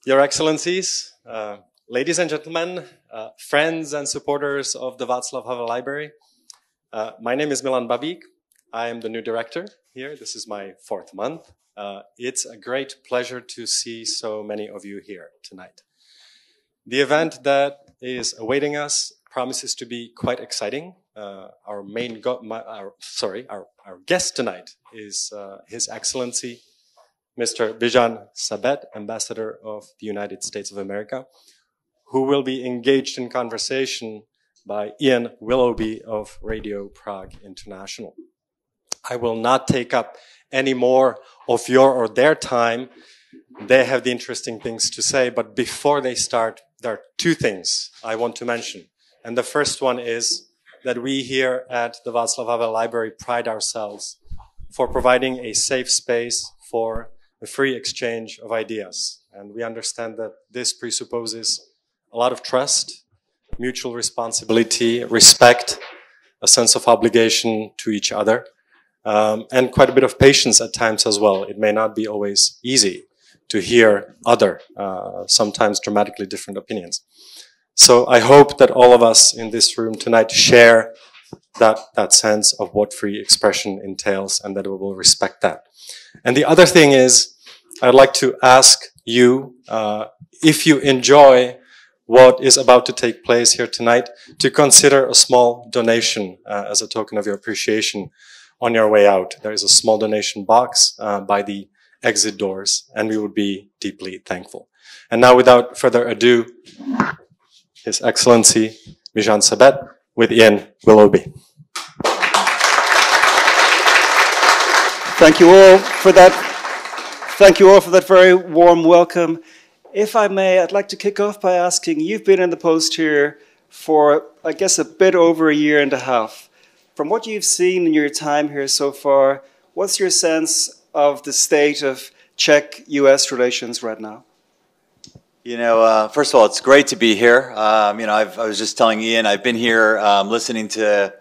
Your Excellencies, ladies and gentlemen, friends and supporters of the Václav Havel Library, my name is Milan Babík. I am the new director here. This is my 4th month. It's a great pleasure to see so many of you here tonight. The event that is awaiting us promises to be quite exciting. Our guest tonight is His Excellency Mr. Bijan Sabet, Ambassador of the United States of America, who will be engaged in conversation by Ian Willoughby of Radio Prague International. I will not take up any more of your or their time. They have the interesting things to say, but before they start, there are 2 things I want to mention. And the first one is that we here at the Václav Havel Library pride ourselves for providing a safe space for the free exchange of ideas. And we understand that this presupposes a lot of trust, mutual responsibility, respect, a sense of obligation to each other, and quite a bit of patience at times as well. It may not be always easy to hear other, sometimes dramatically different opinions. So I hope that all of us in this room tonight share that sense of what free expression entails and that we will respect that. And the other thing is, I'd like to ask you, if you enjoy what is about to take place here tonight, to consider a small donation as a token of your appreciation on your way out. There is a small donation box by the exit doors, and we would be deeply thankful. And now, without further ado, His Excellency Bijan Sabet with Ian Willoughby. Thank you all for that. Thank you all for that very warm welcome. If I may, I'd like to kick off by asking, you've been in the post here for, I guess, a bit over 1.5 years. From what you've seen in your time here so far, what's your sense of the state of Czech-US relations right now? You know, first of all, it's great to be here. I was just telling Ian, I've been here listening to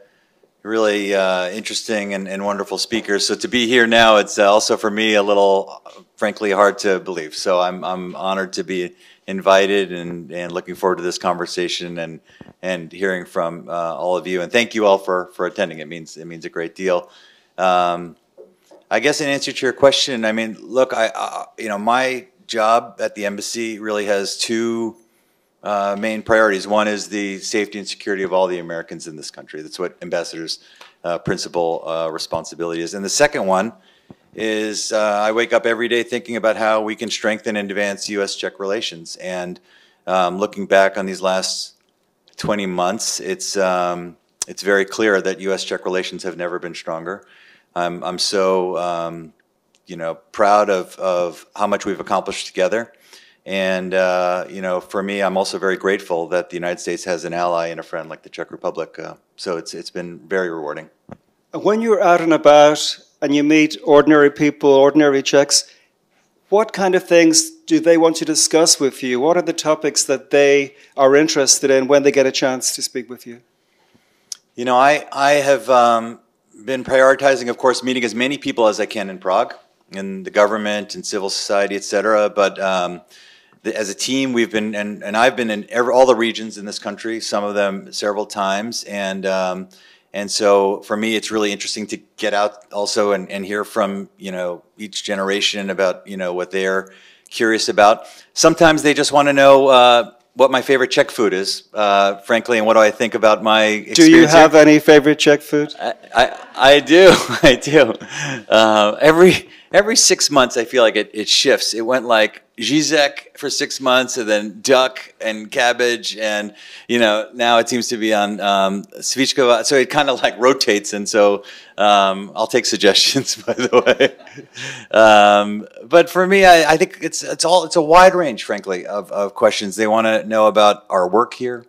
really interesting and wonderful speakers. So to be here now, it's also for me a little, frankly, hard to believe. So I'm honored to be invited and looking forward to this conversation and hearing from all of you. And thank you all for attending. It means a great deal. I guess in answer to your question, I mean, look, my job at the embassy really has 2 main priorities. One is the safety and security of all the Americans in this country. That's what ambassador's principal responsibility is. And the second one is I wake up every day thinking about how we can strengthen and advance U.S.-Czech relations. And looking back on these last 20 months, it's very clear that U.S.-Czech relations have never been stronger. I'm so proud of how much we've accomplished together. And, for me, I'm also very grateful that the United States has an ally and a friend like the Czech Republic. So it's been very rewarding. When you're out and about and you meet ordinary people, ordinary Czechs, what kind of things do they want to discuss with you? What are the topics that they are interested in when they get a chance to speak with you? You know, I have been prioritizing, of course, meeting as many people as I can in Prague, in the government and civil society, etc. But as a team, we've been, and I've been in all the regions in this country, some of them several times, and so for me, it's really interesting to get out also and hear from each generation about what they're curious about. Sometimes they just want to know what my favorite Czech food is, frankly, and what do I think about my experience. Do you have any favorite Czech food? I do. Every 6 months, I feel like it shifts. It went like Zizek for 6 months, and then duck and cabbage, and now it seems to be on Svíčková. So it kind of like rotates, and so I'll take suggestions, by the way. But for me, I think it's a wide range, frankly, of questions. They want to know about our work here.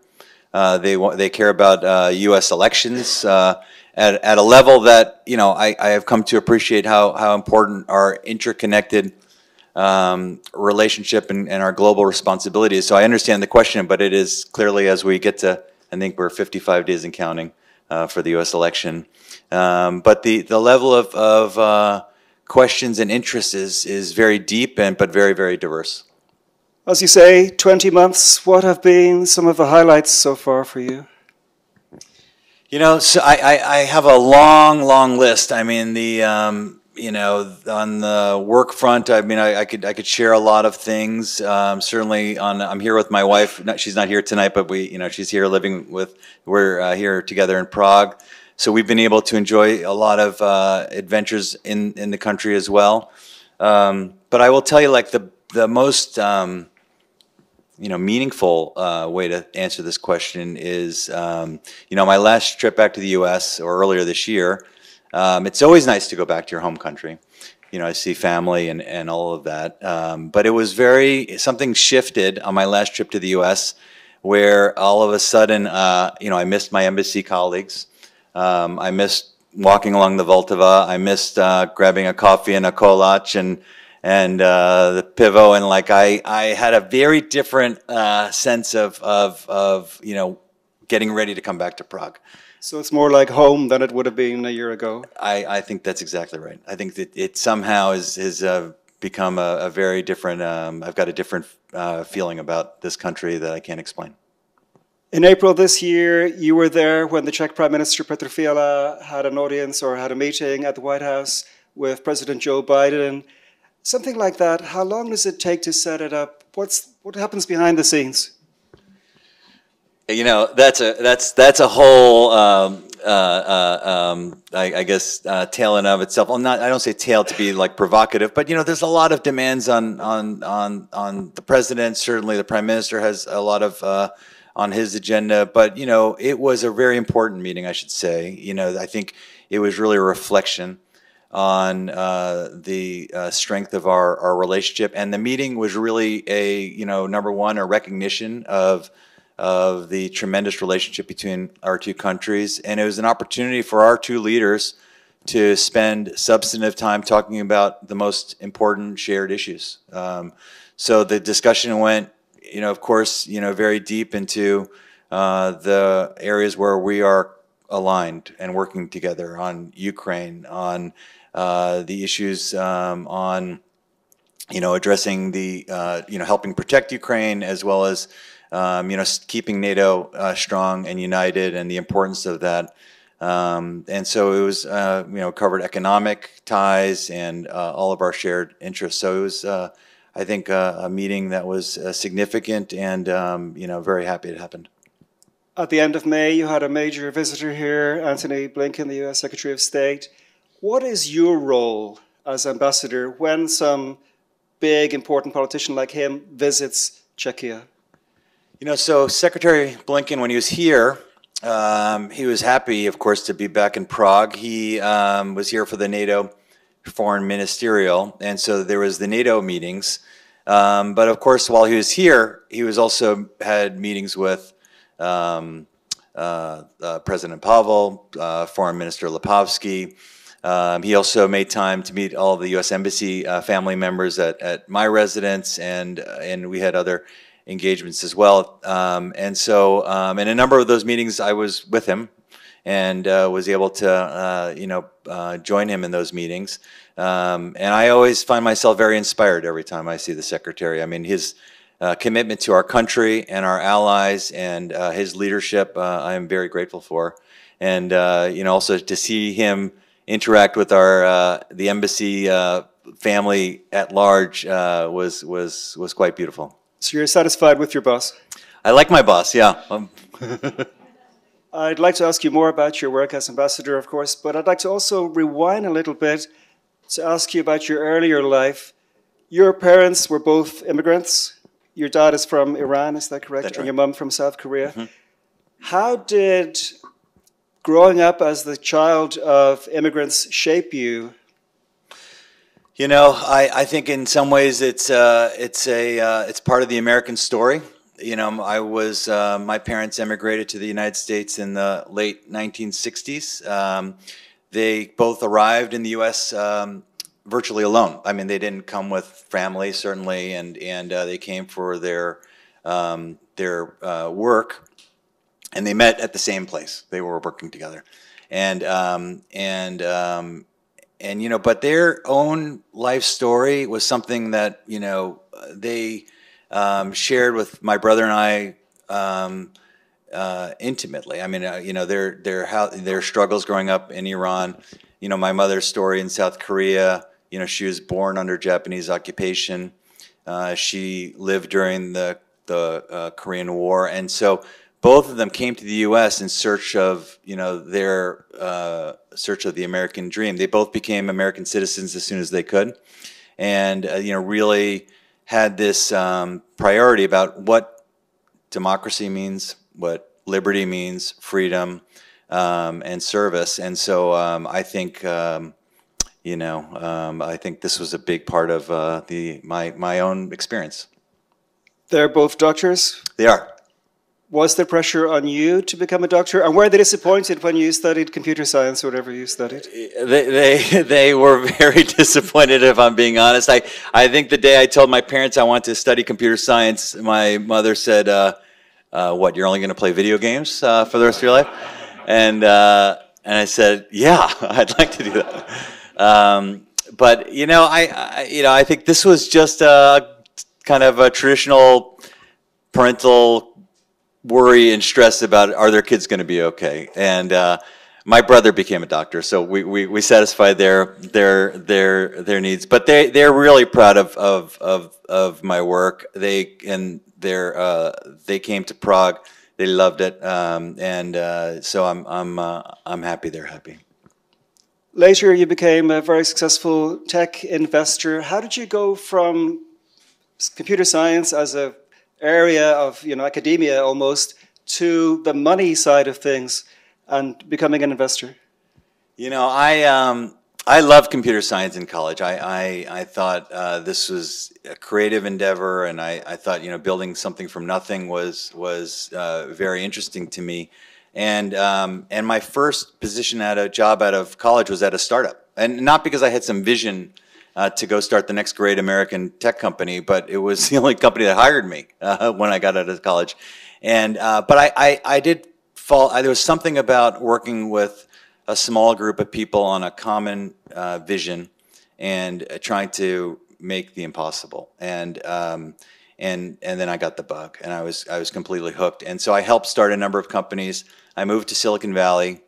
They care about U.S. elections. At a level that I have come to appreciate how important our interconnected relationship and our global responsibility is. So I understand the question, but it is clearly, as we get to, I think we're 55 days and counting for the U.S. election. But the level of questions and interests is very deep but very, very diverse. As you say, 20 months, what have been some of the highlights so far for you? You know, so I have a long list. I mean, you know, on the work front, I mean, I could share a lot of things. Certainly, I'm here with my wife. She's not here tonight, but she's here living with. We're here together in Prague, so we've been able to enjoy a lot of adventures in the country as well. But I will tell you, like the most meaningful way to answer this question is, my last trip back to the U.S. or earlier this year. It's always nice to go back to your home country. You know, I see family and all of that. But it was something shifted on my last trip to the U.S. where all of a sudden, I missed my embassy colleagues. I missed walking along the Vltava. I missed grabbing a coffee and a kolač and the pivo, and like I had a very different sense of getting ready to come back to Prague. So it's more like home than it would have been a year ago. I think that's exactly right. I think that it somehow has become a very different. I've got a different feeling about this country that I can't explain. In April this year, you were there when the Czech Prime Minister Petr Fiala had an audience or had a meeting at the White House with President Joe Biden. Something like that. How long does it take to set it up? What happens behind the scenes? You know, that's a whole I guess tale in of itself. Well, I don't say tale to be like provocative, but there's a lot of demands on the president. Certainly, the prime minister has a lot of on his agenda. But it was a very important meeting, I should say. I think it was really a reflection on the strength of our relationship, and the meeting was really number one, a recognition of the tremendous relationship between our two countries, and it was an opportunity for our two leaders to spend substantive time talking about the most important shared issues. So the discussion went, of course, very deep into the areas where we are aligned and working together on Ukraine, on the issues on addressing the helping protect Ukraine, as well as keeping NATO strong and united, and the importance of that. And so it was covered economic ties and all of our shared interests. So it was I think a meeting that was significant, and very happy it happened. At the end of May, you had a major visitor here, Antony Blinken, the US Secretary of State. What is your role as ambassador when some big, important politician like him visits Czechia? So Secretary Blinken, when he was here, he was happy, of course, to be back in Prague. He was here for the NATO Foreign Ministerial, and so there was the NATO meetings. But of course, while he was here, he was also had meetings with President Pavel, Foreign Minister Lipovsky. He also made time to meet all of the U.S. Embassy family members at my residence, and we had other engagements as well. And so in a number of those meetings, I was with him and was able to join him in those meetings. And I always find myself very inspired every time I see the Secretary. I mean, his commitment to our country and our allies, and his leadership, I am very grateful for. And also to see him interact with the embassy family at large was quite beautiful. So you're satisfied with your boss? I like my boss, yeah. I'd like to ask you more about your work as ambassador, of course, but I'd like to also rewind a little bit to ask you about your earlier life. Your parents were both immigrants. Your dad is from Iran, is that correct? That's right. And your mum from South Korea. Mm-hmm. How did growing up as the child of immigrants shape you? I think in some ways it's part of the American story. My parents emigrated to the United States in the late 1960s. They both arrived in the U.S. Virtually alone. I mean, they didn't come with family, certainly, and they came for their work, and they met at the same place. They were working together, but their own life story was something that they shared with my brother and I intimately. I mean, you know, their struggles growing up in Iran. You know, my mother's story in South Korea. You know, she was born under Japanese occupation. She lived during the Korean War, and so both of them came to the U.S. in search of, you know, their search of the American dream. They both became American citizens as soon as they could, and you know, really had this priority about what democracy means, what liberty means, freedom, and service. And so I think, you know, I think this was a big part of my own experience. They're both doctors? They are. Was there pressure on you to become a doctor? And were they disappointed when you studied computer science or whatever you studied? They were very disappointed, if I'm being honest. I think the day I told my parents I wanted to study computer science, my mother said, what, you're only going to play video games for the rest of your life? And I said, yeah, I'd like to do that. But, you know, I think this was just kind of a traditional parental worry and stress about, are their kids going to be okay? And my brother became a doctor, so we satisfied their needs. But they're really proud of my work. They came to Prague. They loved it, and so I'm happy they're happy. Later, you became a very successful tech investor. How did you go from computer science as a area of, you know, academia almost, to the money side of things and becoming an investor? You know, I loved computer science in college. I thought this was a creative endeavor, and I thought, you know, building something from nothing was very interesting to me. And my first position at a job out of college was at a startup, and not because I had some vision to go start the next great American tech company, but it was the only company that hired me when I got out of college. And but I did fall. There was something about working with a small group of people on a common vision and trying to make the impossible. And then I got the bug, and I was completely hooked. And so I helped start a number of companies. I moved to Silicon Valley,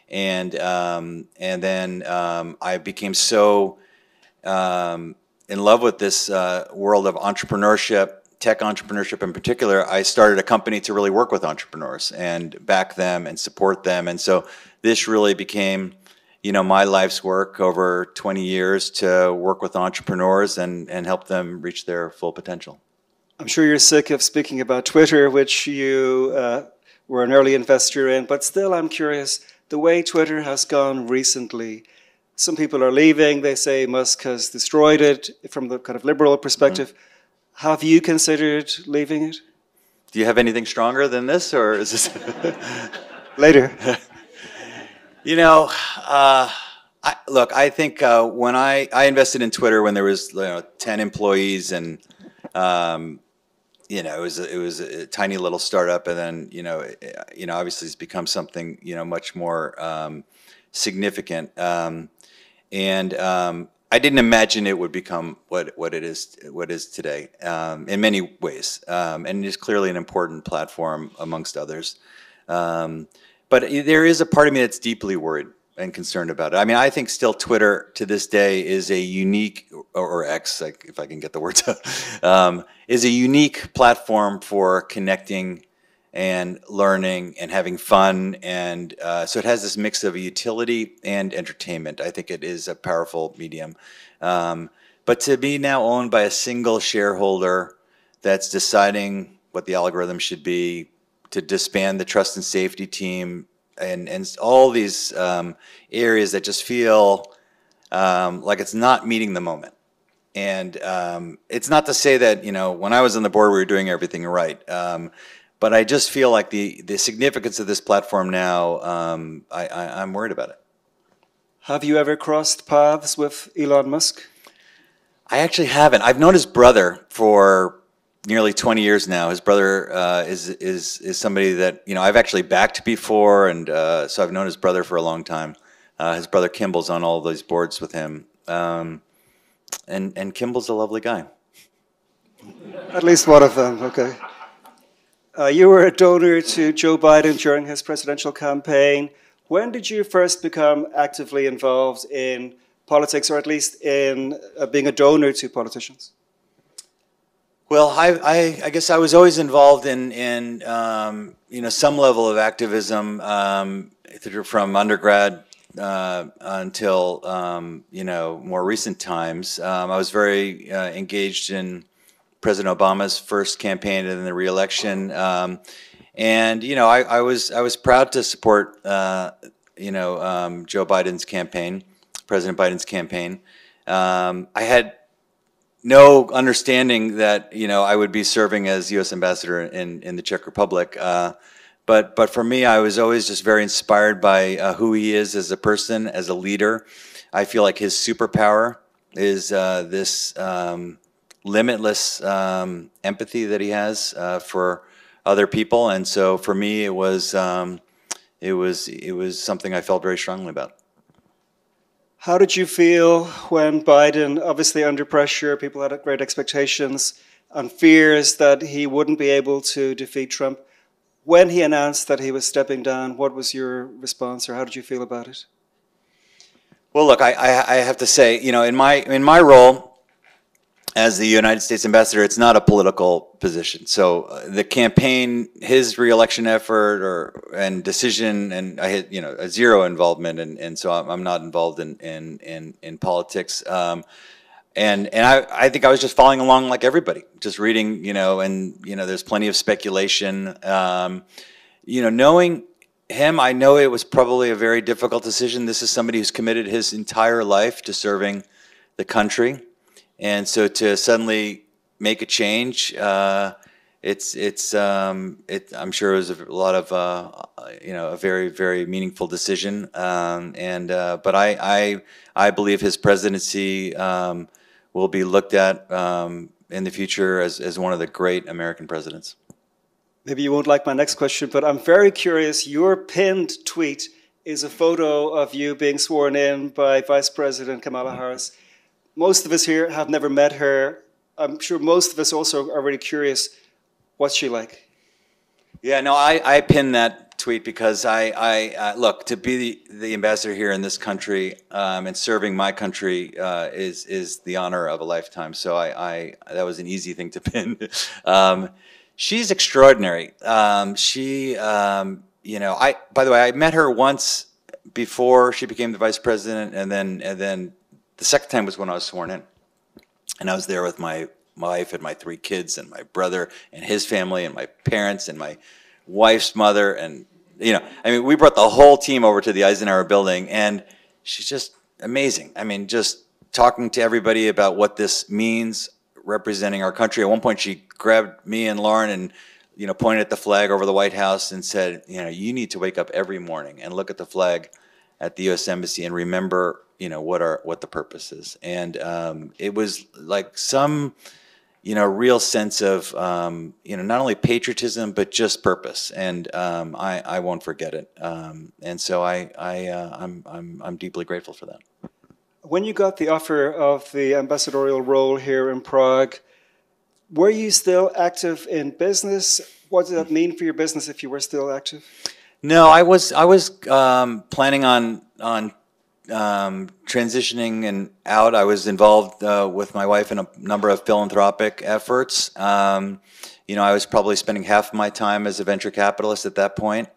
and then I became so in love with this world of entrepreneurship, tech entrepreneurship in particular. I started a company to really work with entrepreneurs and back them and support them. And so this really became, you know, my life's work over 20 years to work with entrepreneurs and help them reach their full potential. I'm sure you're sick of speaking about Twitter, which you were an early investor in, but still I'm curious, the way Twitter has gone recently. Some people are leaving. They say Musk has destroyed it from the kind of liberal perspective. Mm-hmm. Have you considered leaving it? Do you have anything stronger than this, or is this... Later. You know, look, I think when I invested in Twitter when there was 10 employees, and you know, it was a tiny little startup, and then you know, obviously it's become something, you know, much more significant. And I didn't imagine it would become what it is today in many ways, and it is clearly an important platform amongst others. But there is a part of me that's deeply worried and concerned about it. I mean, I think still Twitter to this day is a unique, or X, if I can get the words out, is a unique platform for connecting and learning and having fun, and so it has this mix of utility and entertainment. I think it is a powerful medium. But to be now owned by a single shareholder that's deciding what the algorithm should be, to disband the trust and safety team, and all these areas that just feel like it's not meeting the moment. And it's not to say that, you know, when I was on the board we were doing everything right. But I just feel like the significance of this platform now, I'm worried about it. Have you ever crossed paths with Elon Musk? I actually haven't. I've known his brother for nearly 20 years now. His brother is somebody that, you know, I've actually backed before, and so I've known his brother for a long time. His brother Kimball's on all those boards with him, and Kimball's a lovely guy. At least one of them, okay. You were a donor to Joe Biden during his presidential campaign. When did you first become actively involved in politics, or at least in being a donor to politicians? Well, I guess I was always involved in some level of activism from undergrad until more recent times. I was very engaged in President Obama's first campaign and then the re-election, and I was proud to support Joe Biden's campaign, President Biden's campaign. I had no understanding that I would be serving as U.S. ambassador in the Czech Republic, but for me, I was always just very inspired by who he is as a person, as a leader. I feel like his superpower is this limitless empathy that he has for other people, and so for me, it was something I felt very strongly about. How did you feel when Biden, obviously under pressure, people had great expectations and fears that he wouldn't be able to defeat Trump? When he announced that he was stepping down, what was your response, or how did you feel about it? Well, look, I have to say, in my role as the United States ambassador, it's not a political position. So the campaign, his re-election effort and decision, and I had a zero involvement, and so I'm not involved in politics. And I think I was just following along like everybody, just reading, and there's plenty of speculation. Knowing him, I know it was probably a very difficult decision. This is somebody who's committed his entire life to serving the country. And so to suddenly make a change, I'm sure it was a lot of a very, very meaningful decision. But I believe his presidency will be looked at in the future as one of the great American presidents. Maybe you won't like my next question, but I'm very curious. Your pinned tweet is a photo of you being sworn in by Vice President Kamala Harris. Most of us here have never met her. I'm sure most of us also are really curious. What's she like? Yeah, no, I pinned that tweet because look, to be the ambassador here in this country and serving my country is the honor of a lifetime. So that was an easy thing to pin. She's extraordinary. By the way, I met her once before she became the vice president, and then the second time was when I was sworn in, and I was there with my wife and my 3 kids and my brother and his family and my parents and my wife's mother, and we brought the whole team over to the Eisenhower building, and she's just amazing. I mean, just talking to everybody about what this means, representing our country. At one point, she grabbed me and Lauren and pointed at the flag over the White House and said, you need to wake up every morning and look at the flag at the U.S. Embassy and remember what the purpose is. And it was like some real sense of not only patriotism but just purpose, and I won't forget it. And so I'm deeply grateful for that. When you got the offer of the ambassadorial role here in Prague, were you still active in business? What did that mean for your business if you were still active? No, I was planning on transitioning and out. I was involved with my wife in a number of philanthropic efforts. I was probably spending half my time as a venture capitalist at that point,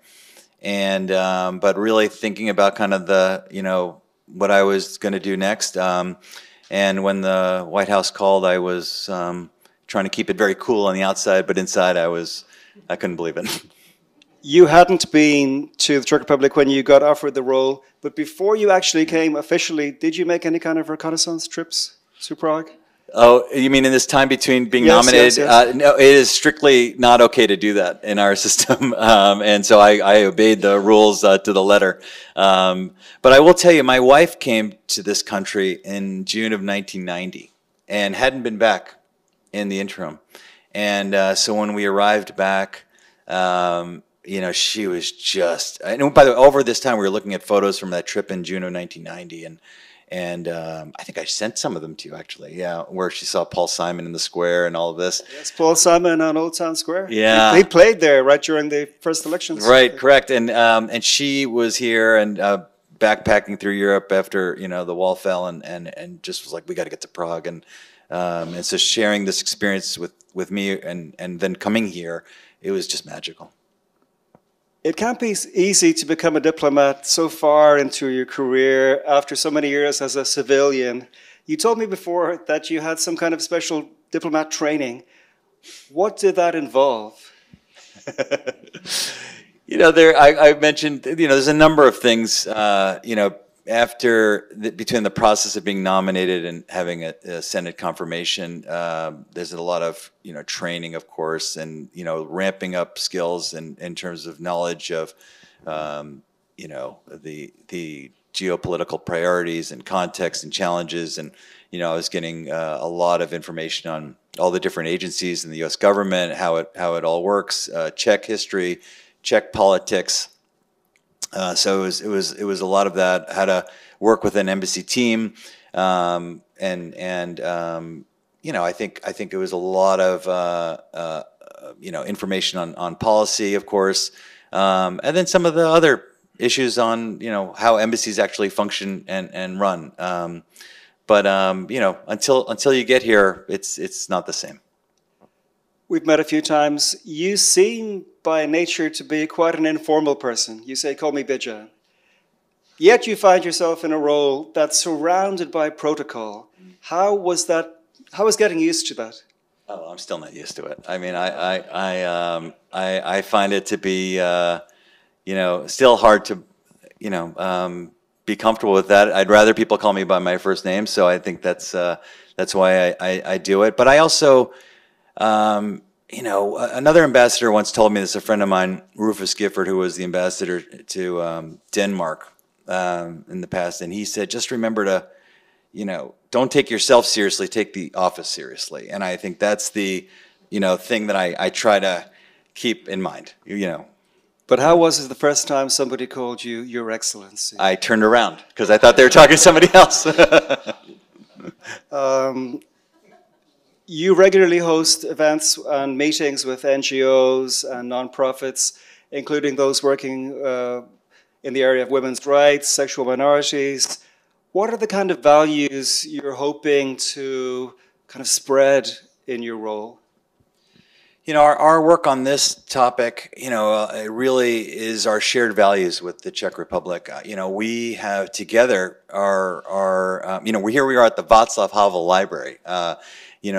and but really thinking about kind of the what I was going to do next. And when the White House called, I was trying to keep it very cool on the outside, but inside I couldn't believe it. You hadn't been to the Czech Republic when you got offered the role, but before you actually came officially, did you make any kind of reconnaissance trips to Prague? Oh, you mean in this time between being Yes, nominated? yes. No, it is strictly not okay to do that in our system, and so I obeyed the rules to the letter. But I will tell you, my wife came to this country in June of 1990 and hadn't been back in the interim. And so when we arrived back, she was just, and by the way, over this time we were looking at photos from that trip in June of 1990, And I think I sent some of them to you, actually. Yeah, where she saw Paul Simon in the square and all of this. Yes, Paul Simon on Old Town Square. Yeah, he played there right during the first elections. Right, correct. And she was here and backpacking through Europe after the wall fell, and just was like, we got to get to Prague, and so sharing this experience with me and then coming here, it was just magical. It can't be easy to become a diplomat so far into your career after so many years as a civilian. You told me before that you had some kind of special diplomat training. What did that involve? I mentioned, there's a number of things, between the process of being nominated and having a Senate confirmation, there's a lot of, training, of course, and, ramping up skills in terms of knowledge of, the geopolitical priorities and context and challenges. And, I was getting a lot of information on all the different agencies in the U.S. government, how it all works, Czech history, Czech politics. So it was a lot of that. How to work with an embassy team, I think it was a lot of information on policy, of course, and then some of the other issues on how embassies actually function and run. Until you get here, it's not the same. We've met a few times. You seem by nature to be quite an informal person. You say, call me Bijan. Yet you find yourself in a role that's surrounded by protocol. How was getting used to that? Oh, I'm still not used to it. I mean, I find it to be, still hard to, be comfortable with that. I'd rather people call me by my first name, so I think that's why I do it. But I also, another ambassador once told me this, a friend of mine, Rufus Gifford, who was the ambassador to Denmark in the past, and he said, just remember to, don't take yourself seriously, take the office seriously. And I think that's the, thing that I try to keep in mind, But how was it the first time somebody called you Your Excellency? I turned around because I thought they were talking to somebody else. You regularly host events and meetings with NGOs and nonprofits, including those working in the area of women's rights, sexual minorities. What are the kind of values you're hoping to kind of spread in your role? Our work on this topic, it really is our shared values with the Czech Republic. We have together here we are at the Václav Havel Library.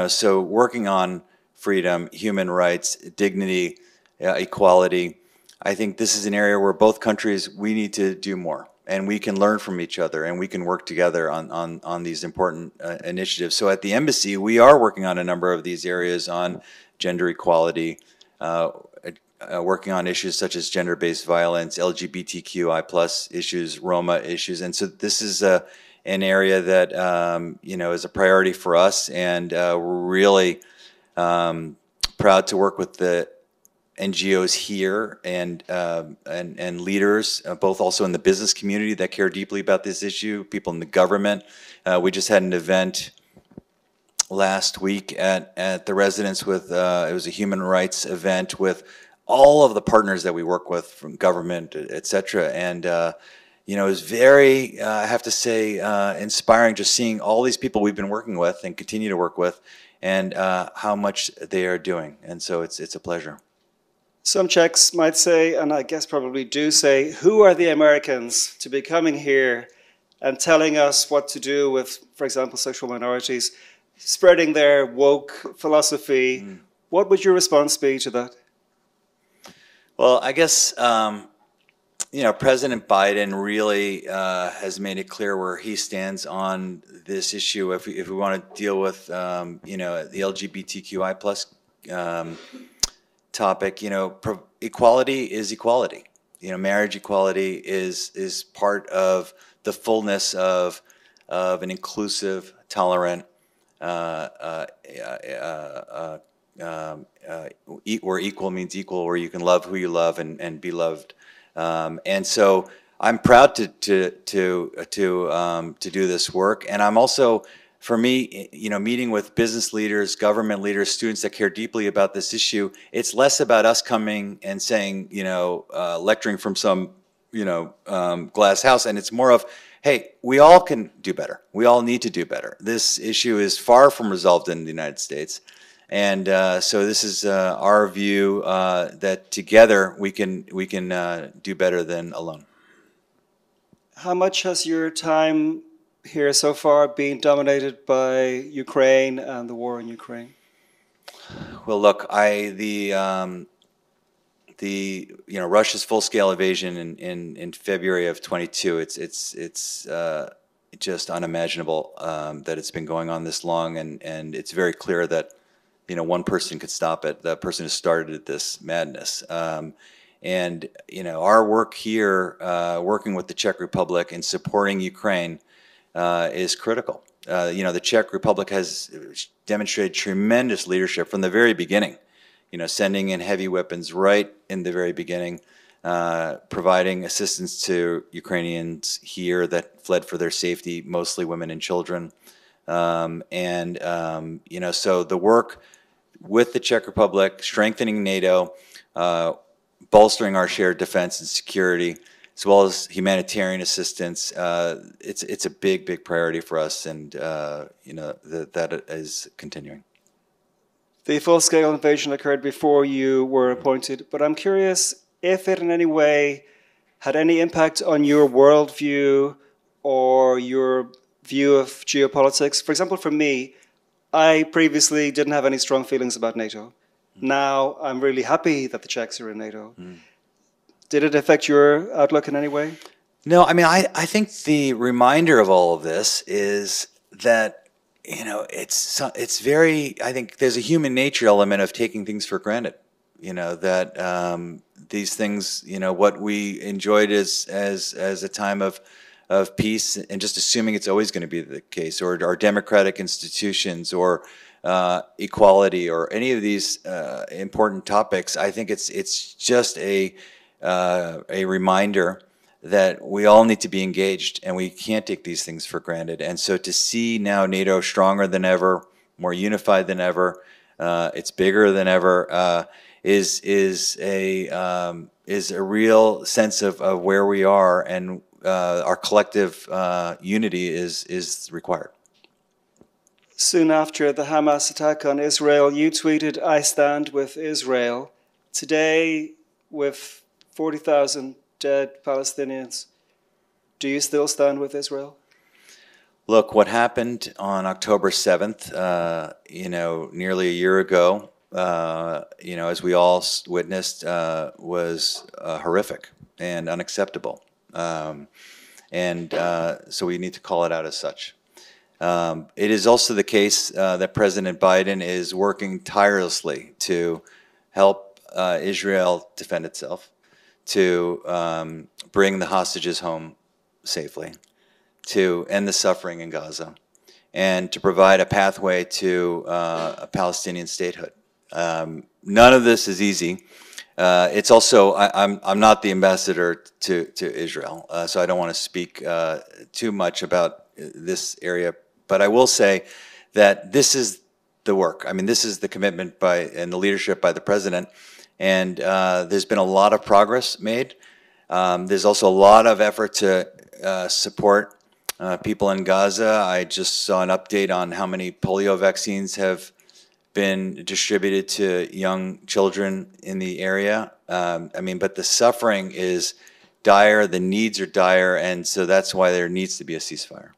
So working on freedom, human rights, dignity, equality. I think this is an area where both countries, we need to do more, and we can learn from each other, and we can work together on these important initiatives. So at the embassy, we are working on a number of these areas on gender equality, working on issues such as gender-based violence, LGBTQI+ issues, Roma issues. And so this is an area that, is a priority for us, and we're really proud to work with the NGOs here and leaders, both also in the business community that care deeply about this issue, people in the government. We just had an event last week at the residence with, it was a human rights event with all of the partners that we work with from government, et cetera. And, it was very, I have to say, inspiring just seeing all these people we've been working with and continue to work with, and how much they are doing. And so it's a pleasure. Some Czechs might say, and I guess probably do say, who are the Americans to be coming here and telling us what to do with, for example, sexual minorities, spreading their woke philosophy? What would your response be to that? Well, I guess, President Biden really has made it clear where he stands on this issue. If we want to deal with, the LGBTQI+ topic, equality is equality. Marriage equality is part of the fullness of an inclusive, tolerant, where equal means equal, where you can love who you love and be loved. And so I'm proud to do this work, and I'm also, for me, meeting with business leaders, government leaders, students that care deeply about this issue. It's less about us coming and saying, lecturing from some, glass house, and it's more of, hey, we all can do better. We all need to do better. This issue is far from resolved in the United States. And so this is our view that together we can do better than alone. How much has your time here so far been dominated by Ukraine and the war in Ukraine? Well, look, Russia's full-scale invasion in February of 22. It's just unimaginable that it's been going on this long, and it's very clear that one person could stop it. The person who started this madness. And our work here, working with the Czech Republic and supporting Ukraine, is critical. The Czech Republic has demonstrated tremendous leadership from the very beginning. Sending in heavy weapons right in the very beginning, providing assistance to Ukrainians here that fled for their safety, mostly women and children. So the work with the Czech Republic, strengthening NATO, bolstering our shared defense and security, as well as humanitarian assistance, it's a big priority for us, and that is continuing. The full-scale invasion occurred before you were appointed, but I'm curious if it in any way had any impact on your worldview or your view of geopolitics. For example, for me, I previously didn't have any strong feelings about NATO. Now I'm really happy that the Czechs are in NATO. Did it affect your outlook in any way? No, I mean, I think the reminder of all of this is that it's very, I think there's a human nature element of taking things for granted, that these things, what we enjoyed as a time of peace, and just assuming it's always going to be the case, or our democratic institutions, or equality, or any of these important topics. I think it's just a reminder that we all need to be engaged, and we can't take these things for granted. And so to see now NATO stronger than ever, more unified than ever, it's bigger than ever, is a real sense of where we are, and our collective unity is required. Soon after the Hamas attack on Israel, you tweeted, "I stand with Israel." Today, with 40,000 dead Palestinians, do you still stand with Israel? Look, what happened on October 7th, nearly a year ago, as we all witnessed, was horrific and unacceptable. So we need to call it out as such. It is also the case that President Biden is working tirelessly to help Israel defend itself, to bring the hostages home safely, to end the suffering in Gaza, and to provide a pathway to a Palestinian statehood. None of this is easy. It's also, I'm not the ambassador to Israel, so I don't want to speak too much about this area, but I will say that this is the work. I mean, this is the commitment and the leadership by the president, and there's been a lot of progress made. There's also a lot of effort to support people in Gaza. I just saw an update on how many polio vaccines have been distributed to young children in the area. But the suffering is dire, the needs are dire, and so that's why there needs to be a ceasefire.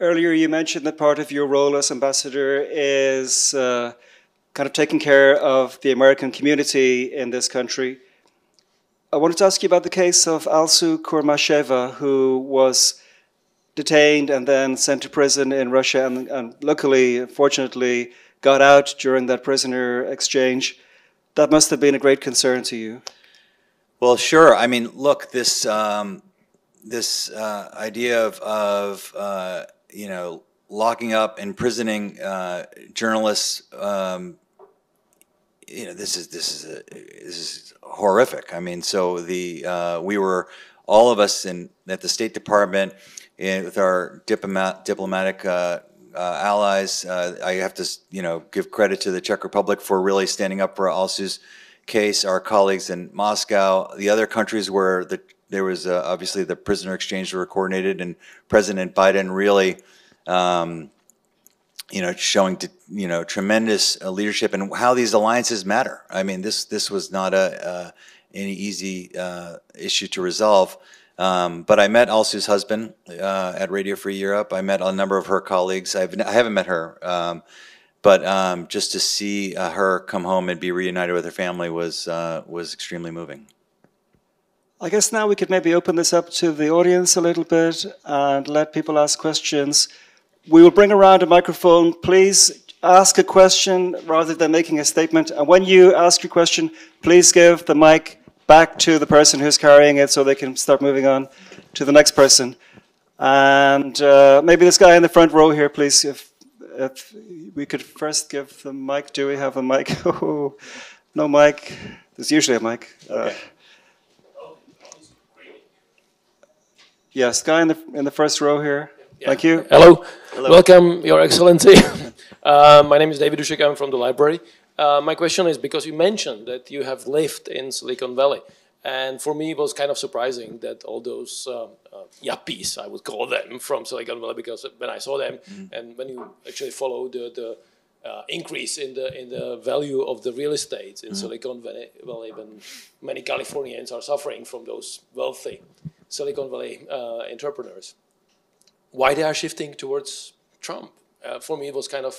Earlier you mentioned that part of your role as ambassador is kind of taking care of the American community in this country. I wanted to ask you about the case of Alsu Kurmasheva, who was detained and then sent to prison in Russia, and luckily, fortunately, got out during that prisoner exchange. That must have been a great concern to you. Well, sure. I mean, look, this idea of locking up, imprisoning journalists, this is horrific. I mean, so we were all of us at the State Department, with our diplomatic allies, I have to, give credit to the Czech Republic for really standing up for Alsu's case. Our colleagues in Moscow, the other countries where there was obviously the prisoner exchange were coordinated, and President Biden really, showing tremendous leadership and how these alliances matter. I mean, this was not any easy issue to resolve. But I met Alsu's husband at Radio Free Europe. I met a number of her colleagues. I haven't met her, but just to see her come home and be reunited with her family was extremely moving. I guess now we could maybe open this up to the audience a little bit and let people ask questions. We will bring around a microphone. Please ask a question rather than making a statement. And when you ask your question, please give the mic back to the person who's carrying it so they can start moving on to the next person. And maybe this guy in the front row here, please, if we could first give the mic. Do we have a mic? Oh, no mic. There's usually a mic. Okay. Yes, guy in the first row here. Yeah. Thank you. Hello. Hello. Welcome, Your Excellency. My name is David Dušek. I'm from the library. My question is, because you mentioned that you have lived in Silicon Valley, and for me it was kind of surprising that all those yuppies, I would call them, from Silicon Valley, because when I saw them, and when you actually follow the increase in the value of the real estate in Silicon Valley, when many Californians are suffering from those wealthy Silicon Valley entrepreneurs, why they are shifting towards Trump? For me, it was kind of,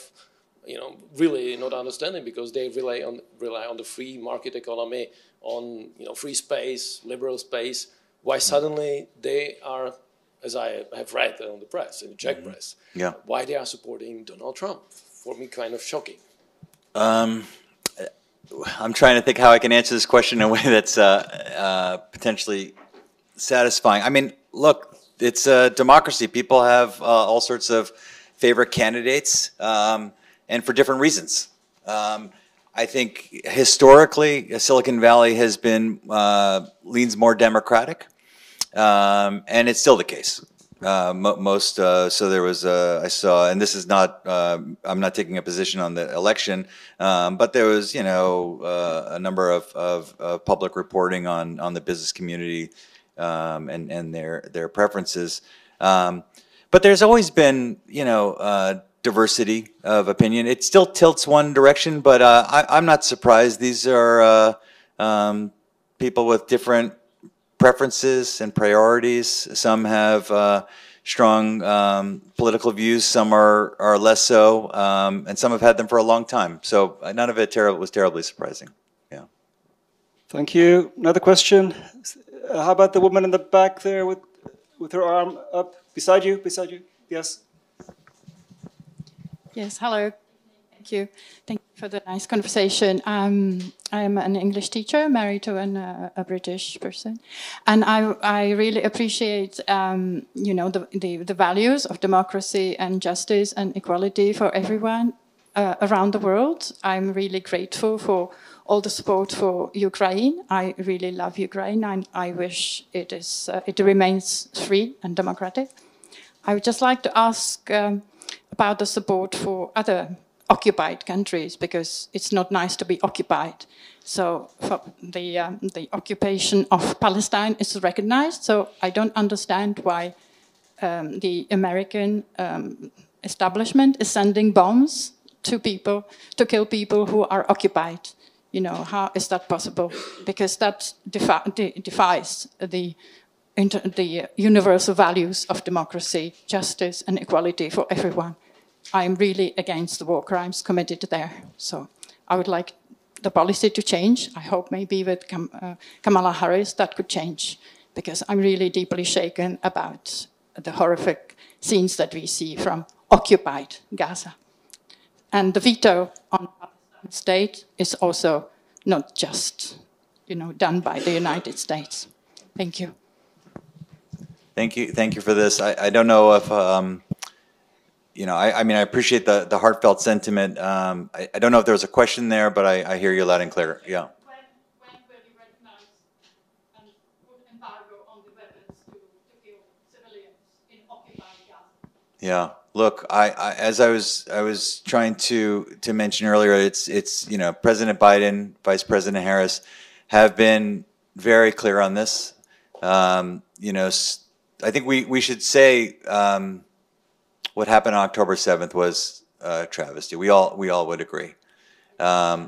really not understanding, because they rely on the free market economy, on free space, liberal space. Why suddenly they are, as I have read on the press, in the Czech press, why they are supporting Donald Trump? For me, kind of shocking. I'm trying to think how I can answer this question in a way that's potentially satisfying. I mean, look, it's a democracy. People have all sorts of favorite candidates, and for different reasons. I think historically, Silicon Valley has been leans more democratic, and it's still the case. So there was I saw, and this is not. I'm not taking a position on the election, but there was a number of public reporting on the business community and their preferences. But there's always been diversity of opinion. It still tilts one direction, but I'm not surprised. These are people with different preferences and priorities. Some have strong political views, some are less so, and some have had them for a long time. So none of it was terribly surprising. Yeah. Thank you. Another question. How about the woman in the back there with her arm up beside you? Yes. Yes, hello. Thank you. Thank you for the nice conversation. I am an English teacher, married to a British person, and I really appreciate the values of democracy and justice and equality for everyone around the world. I'm really grateful for all the support for Ukraine. I really love Ukraine, and I wish it remains free and democratic. I would just like to ask about the support for other occupied countries, because it's not nice to be occupied. So for the occupation of Palestine is recognized. So I don't understand why the American establishment is sending bombs to kill people who are occupied. How is that possible? Because that defies the universal values of democracy, justice, and equality for everyone. I'm really against the war crimes committed there. So I would like the policy to change. I hope maybe with Kamala Harris that could change, because I'm really deeply shaken about the horrific scenes that we see from occupied Gaza. And the veto on the state is also not just, done by the United States. Thank you. Thank you for this. I don't know if I mean, I appreciate the heartfelt sentiment. I don't know if there was a question there, but I hear you loud and clear. Yeah. When will you recognize and put embargo on the weapons Yeah. Look, as I was trying to mention earlier, it's you know, President Biden, Vice President Harris have been very clear on this. You know, I think we should say what happened on October 7th was a travesty. We all would agree. I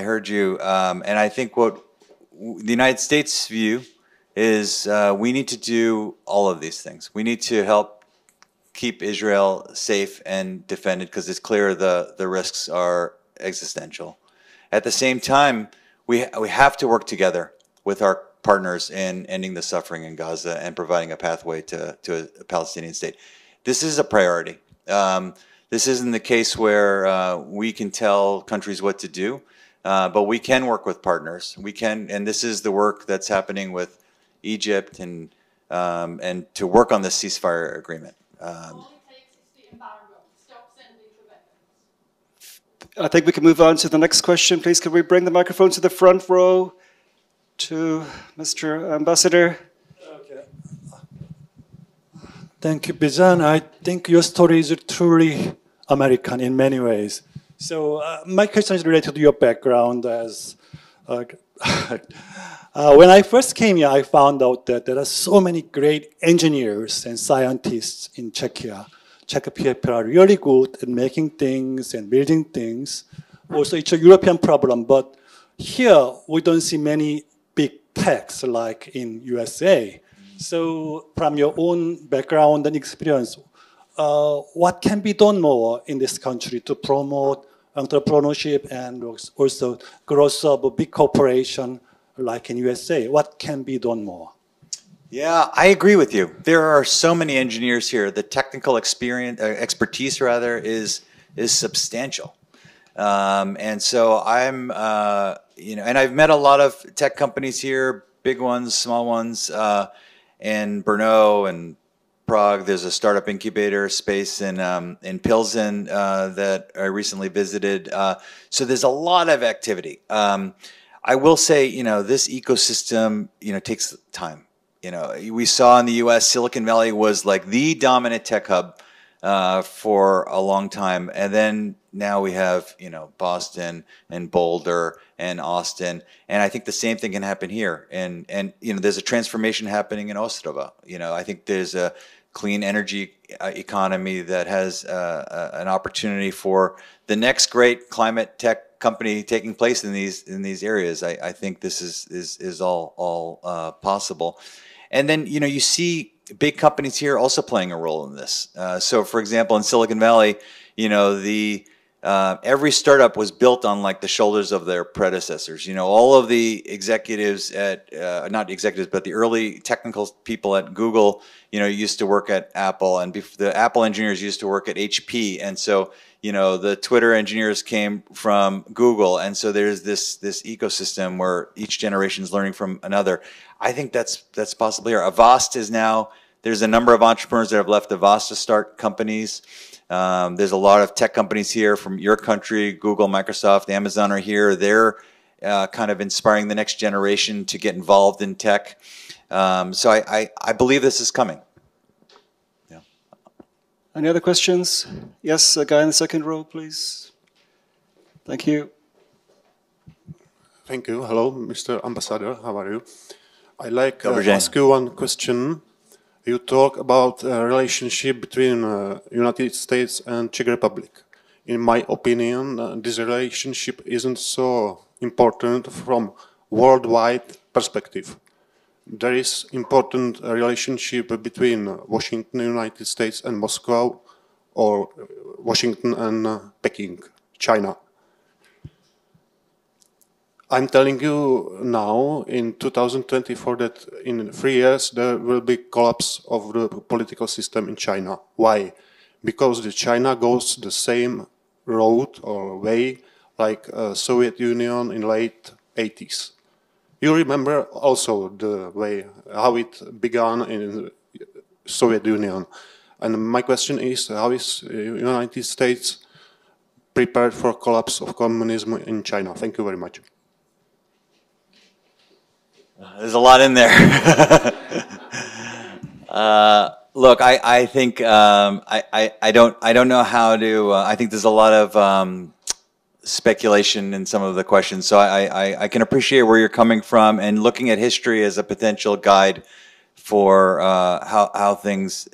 heard you, and I think what the United States view is we need to do all of these things. We need to help keep Israel safe and defended because it's clear the risks are existential. At the same time, we have to work together with our partners in ending the suffering in Gaza and providing a pathway to a Palestinian state. This is a priority. This isn't the case where we can tell countries what to do, but we can work with partners. We can, and this is the work that's happening with Egypt and to work on this ceasefire agreement. All it takes is the embargo. Stop sending the weapons. I think we can move on to the next question. Please, could we bring the microphone to the front row to Mr. Ambassador? Okay. Thank you, Bijan. I think your story is truly American in many ways. So my question is related to your background as when I first came here, I found out that there are so many great engineers and scientists in Czechia. Czech people are really good at making things and building things. Also, it's a European problem, but here we don't see many big techs like in USA. So from your own background and experience, what can be done more in this country to promote entrepreneurship and also growth of big corporation like in USA? What can be done more? Yeah, I agree with you. There are so many engineers here. The technical expertise rather is substantial. And so I'm, you know, and I've met a lot of tech companies here, big ones, small ones, in Brno and Prague. There's a startup incubator space in Pilsen that I recently visited. So there's a lot of activity. I will say, you know, this ecosystem, you know, takes time. You know, we saw in the U.S. Silicon Valley was like the dominant tech hub for a long time, and then now we have, you know, Boston and Boulder and Austin, and I think the same thing can happen here. And you know, there's a transformation happening in Ostrava. You know, I think there's a clean energy economy that has an opportunity for the next great climate tech company taking place in these areas. I think this is all possible. And then, you know, you see big companies here also playing a role in this. So, for example, in Silicon Valley, you know, every startup was built on like the shoulders of their predecessors. You know, all of the executives at, not executives, but the early technical people at Google, you know, used to work at Apple, and the Apple engineers used to work at HP. And so, you know, the Twitter engineers came from Google. And so there's this ecosystem where each generation is learning from another. I think that's possible here. Avast is now, there's a number of entrepreneurs that have left Avast to start companies. There's a lot of tech companies here from your country. Google, Microsoft, Amazon are here. They're kind of inspiring the next generation to get involved in tech. So I believe this is coming. Yeah. Any other questions? Yes, a guy in the second row, please. Thank you. Thank you. Hello, Mr. Ambassador. How are you? I'd like to ask you one question. You talk about a relationship between United States and Czech Republic. In my opinion, this relationship isn't so important from worldwide perspective. There is important relationship between Washington, United States and Moscow, or Washington and Peking, China. I'm telling you now, in 2024, that in 3 years there will be collapse of the political system in China. Why? Because China goes the same road or way like Soviet Union in late 80s. You remember also the way how it began in Soviet Union. And my question is, how is United States prepared for collapse of communism in China? Thank you very much. There's a lot in there. Look, I think I don't know how to. I think there's a lot of speculation in some of the questions. So I can appreciate where you're coming from and looking at history as a potential guide for how things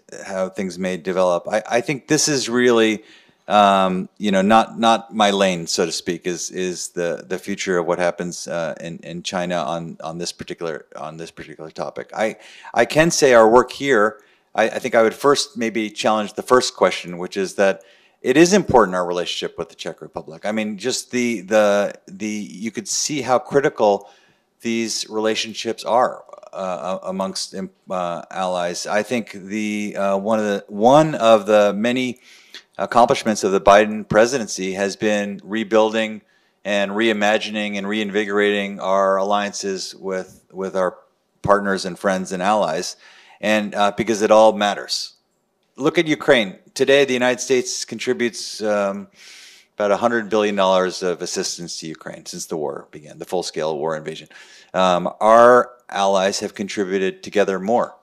may develop. I think this is really not my lane, so to speak, is the future of what happens in China on this particular topic. I can say our work here. I think I would first maybe challenge the first question, which is that it is important, our relationship with the Czech Republic. I mean, just you could see how critical these relationships are amongst allies. I think one of the many accomplishments of the Biden presidency has been rebuilding and reimagining and reinvigorating our alliances with our partners and friends and allies, and because it all matters. Look at Ukraine. Today, the United States contributes about $100 billion of assistance to Ukraine since the war began, the full-scale war invasion. Our allies have contributed together more.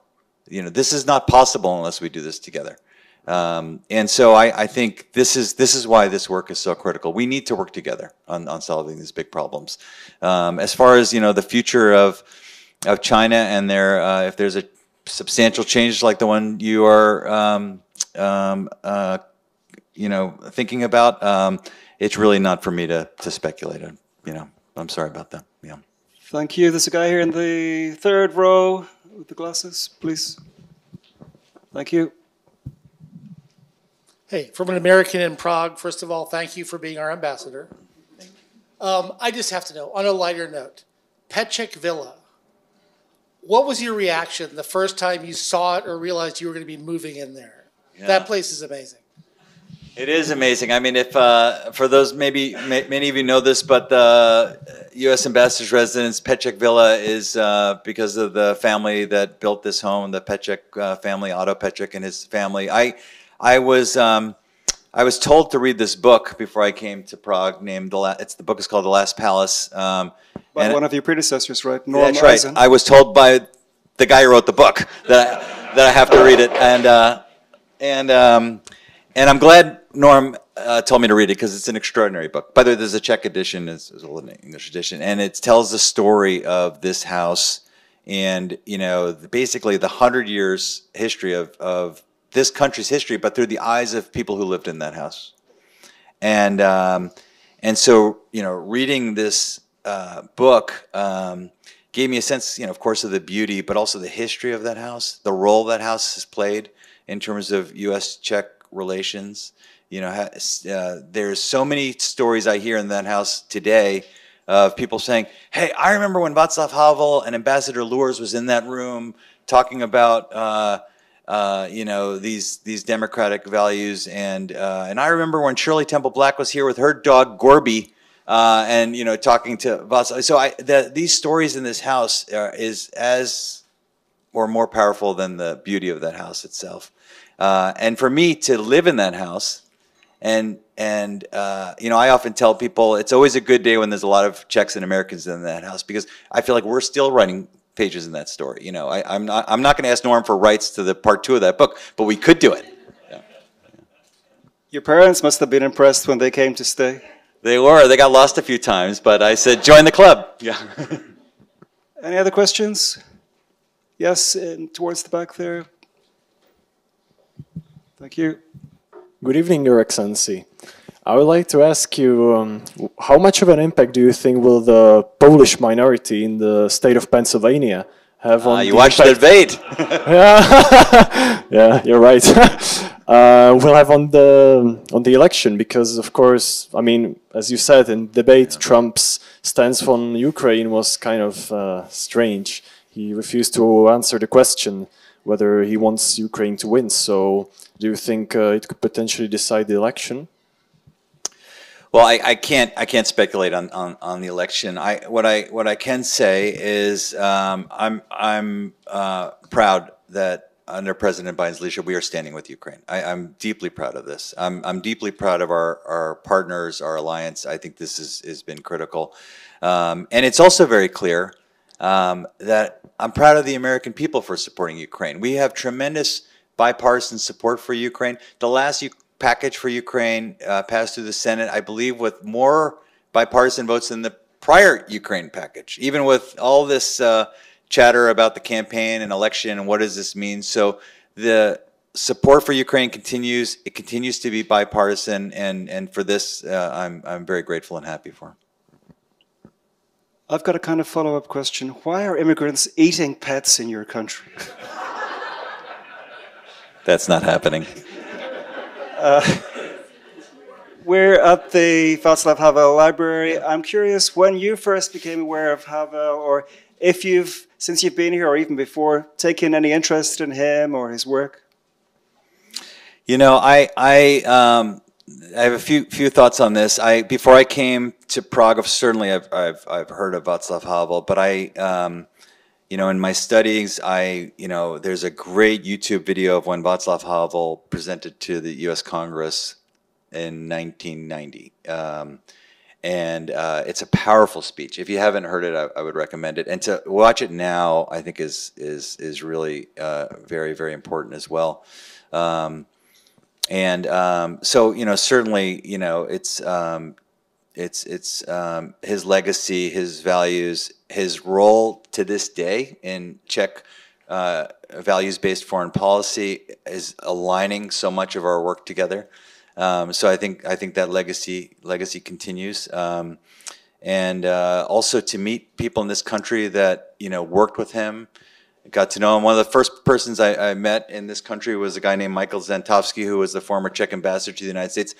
This is not possible unless we do this together. And so I think this is why this work is so critical. We need to work together on solving these big problems. As far as the future of China and if there's a substantial change like the one you are thinking about, it's really not for me to speculate on. I'm sorry about that. Yeah. Thank you. There's a guy here in the third row with the glasses, please. Thank you. Hey, from an American in Prague, first of all, thank you for being our ambassador. I just have to know, on a lighter note, Peček Villa, what was your reaction the first time you saw it or realized you were going to be moving in there? Yeah. That place is amazing. It is amazing. I mean, if for those, maybe many of you know this, but the U.S. Ambassador's residence, Peček Villa, is because of the family that built this home, the Peček family, Otto Peček and his family. I was told to read this book before I came to Prague. The book is called The Last Palace. By one of your predecessors, right? Norm That's right. Eisen. I was told by the guy who wrote the book that I have to read it, and I'm glad Norm told me to read it because it's an extraordinary book. By the way, there's a Czech edition, there's an English edition, and it tells the story of this house and basically the 100 years history of this country's history, but through the eyes of people who lived in that house. And so reading this book gave me a sense, of course, of the beauty, but also the history of that house, the role that house has played in terms of U.S.-Czech relations. There's so many stories I hear in that house today of people saying, hey, I remember when Václav Havel and Ambassador Lures was in that room talking about these democratic values, and I remember when Shirley Temple Black was here with her dog Gorby, and talking to Václav. So these stories in this house is as or more powerful than the beauty of that house itself. And for me to live in that house, and I often tell people it's always a good day when there's a lot of Czechs and Americans in that house, because I feel like we're still writing pages in that story. I'm not going to ask Norm for rights to the part 2 of that book, but we could do it. Yeah. Your parents must have been impressed when they came to stay. They were. They got lost a few times, but I said, join the club. Yeah. Any other questions? Yes, towards the back there. Thank you. Good evening, Your Excellency. I would like to ask you, how much of an impact do you think will the Polish minority in the state of Pennsylvania have on you watched the debate. Yeah, yeah, you're right. Will have on the election, because of course, I mean, as you said in debate, Trump's stance on Ukraine was kind of strange. He refused to answer the question whether he wants Ukraine to win. So, do you think it could potentially decide the election? Well, I can't speculate on the election. What I can say is I'm proud that under President Biden's leadership we are standing with Ukraine. I'm deeply proud of this. I'm deeply proud of our partners, our alliance. I think this has been critical, and it's also very clear that I'm proud of the American people for supporting Ukraine. We have tremendous bipartisan support for Ukraine. The last package for Ukraine passed through the Senate, I believe, with more bipartisan votes than the prior Ukraine package, even with all this chatter about the campaign and election and what does this mean. So the support for Ukraine continues. It continues to be bipartisan, and for this, I'm very grateful and happy for. I've got a kind of follow-up question. Why are immigrants eating pets in your country? That's not happening. We're at the Václav Havel Library. I'm curious when you first became aware of Havel, or if you've, since you've been here or even before, taken any interest in him or his work? You know, I have a few thoughts on this. Before I came to Prague, I've heard of Václav Havel, but you know, in my studies, there's a great YouTube video of when Václav Havel presented to the U.S. Congress in 1990. And it's a powerful speech. If you haven't heard it, I would recommend it. And to watch it now, I think is really very, very important as well. So, you know, certainly, you know, it's his legacy, his values, his role to this day in Czech values-based foreign policy is aligning so much of our work together. So I think that legacy continues, and also to meet people in this country that, you know, worked with him, got to know him. One of the first persons I met in this country was a guy named Michael Zantovsky, who was the former Czech ambassador to the United States.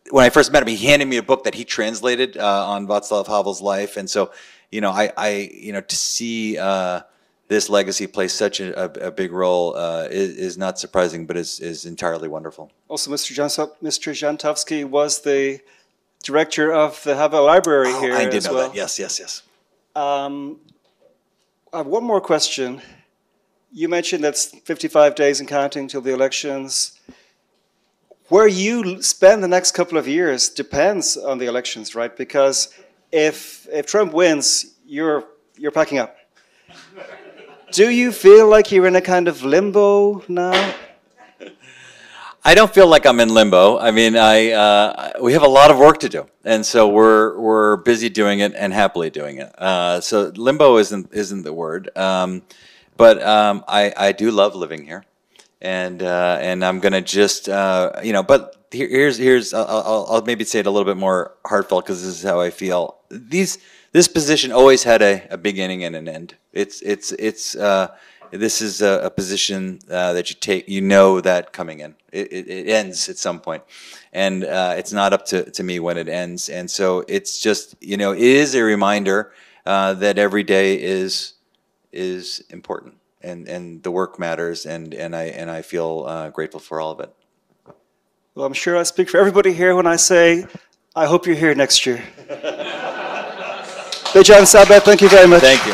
When I first met him, he handed me a book that he translated on Václav Havel's life, and so, you know, you know, to see this legacy play such a big role is not surprising, but is entirely wonderful. Also, Mr. Jantovsky was the director of the Havel Library here I did as know well. that. Yes. I have one more question. You mentioned that's 55 days and counting till the elections. Where you spend the next couple of years depends on the elections, right? Because if Trump wins, you're packing up. Do you feel like you're in a kind of limbo now? I don't feel like I'm in limbo. I mean, we have a lot of work to do, and so we're busy doing it and happily doing it. So limbo isn't the word, but I do love living here, and I'm gonna just you know. But here's I'll maybe say it a little bit more heartfelt, because this is how I feel. This position always had a beginning and an end. This is a position that you take, you know, that coming in. It ends at some point. And it's not up to me when it ends. And so it's just, you know, it is a reminder that every day is important, and the work matters, and I feel grateful for all of it. Well, I'm sure I speak for everybody here when I say, I hope you're here next year. Bijan Sabet, thank you very much. Thank you.